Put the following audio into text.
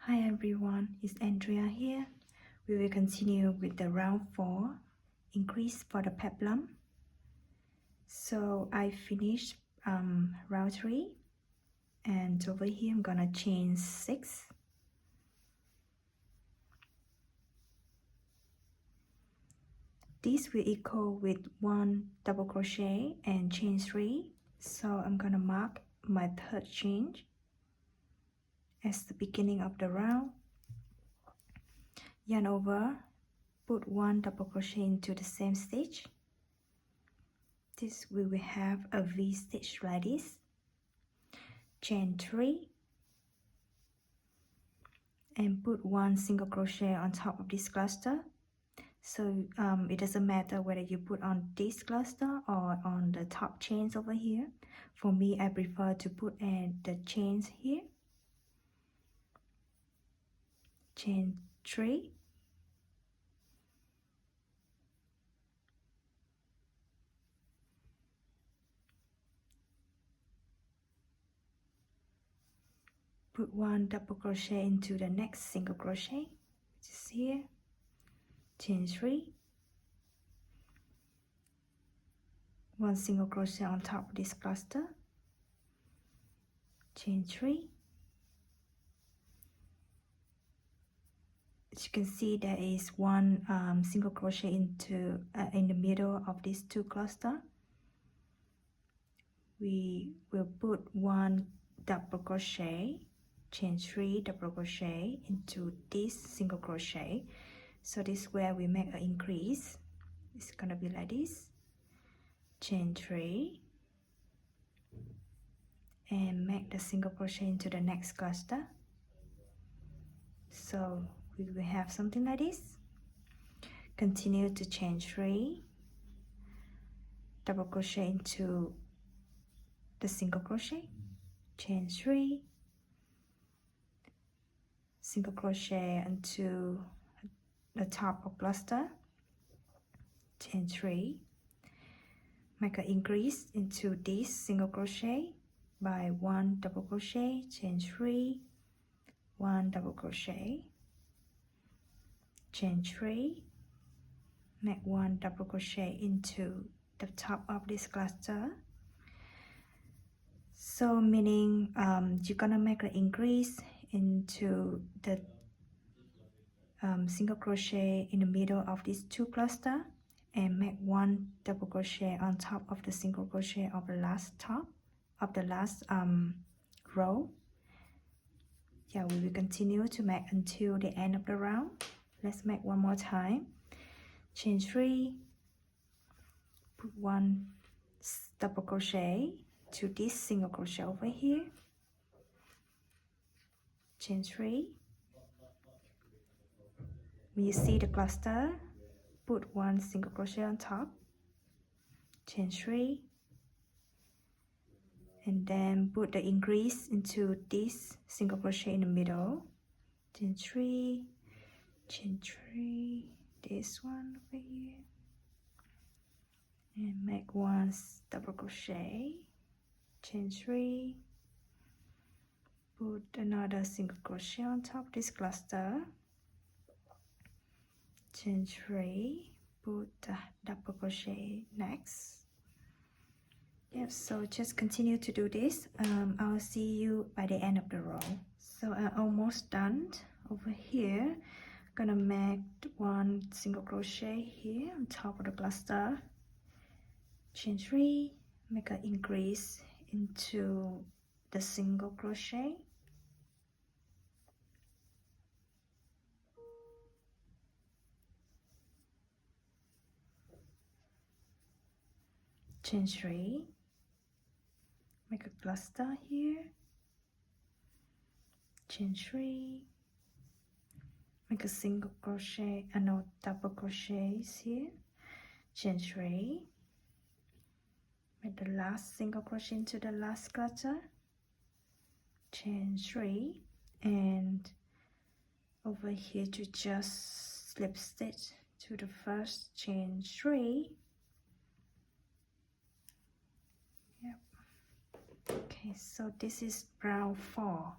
Hi everyone, it's Andrea here. We will continue with the round 4 increase for the peplum. So I finished round 3, and over here I'm gonna chain 6. This will equal with 1 double crochet and chain 3. So I'm gonna mark my third chain as the beginning of the round. Yarn over, put 1 double crochet into the same stitch. This we will have a V stitch like this. Chain 3 and put 1 single crochet on top of this cluster. So it doesn't matter whether you put on this cluster or on the top chains over here. For me, I prefer to put the chains here. Chain 3. Put 1 double crochet into the next single crochet, which is here. Chain 3. 1 single crochet on top of this cluster. Chain 3. As you can see, there is 1 single crochet into in the middle of these 2 clusters. We will put 1 double crochet, chain 3 double crochet into this single crochet. So this is where we make an increase. It's gonna be like this. Chain 3 and make the single crochet into the next cluster. So we will have something like this. Continue to chain 3, double crochet into the single crochet, chain 3, single crochet into the top of cluster, chain 3, make an increase into this single crochet by 1 double crochet, chain 3, 1 double crochet, chain 3, make 1 double crochet into the top of this cluster. So meaning you're gonna make an increase into the single crochet in the middle of these 2 clusters and make 1 double crochet on top of the single crochet of the last top of the last row. Yeah, we will continue to make until the end of the round. Let's make one more time. Chain 3, put 1 double crochet to this single crochet over here, chain 3. When you see the cluster, put 1 single crochet on top, chain 3, and then put the increase into this single crochet in the middle, chain 3, this one over here, and make 1 double crochet, chain 3, put another single crochet on top of this cluster, chain 3, put the double crochet next. Yep, so just continue to do this. I'll see you by the end of the row. So I'm almost done. Over here, gonna make 1 single crochet here on top of the cluster, chain 3, make an increase into the single crochet, chain 3, make a cluster here, chain 3, make a single crochet and no double crochets here, chain 3, make the last single crochet into the last cluster, chain 3, and over here to just slip stitch to the first chain 3. Yep. Okay, so this is round 4.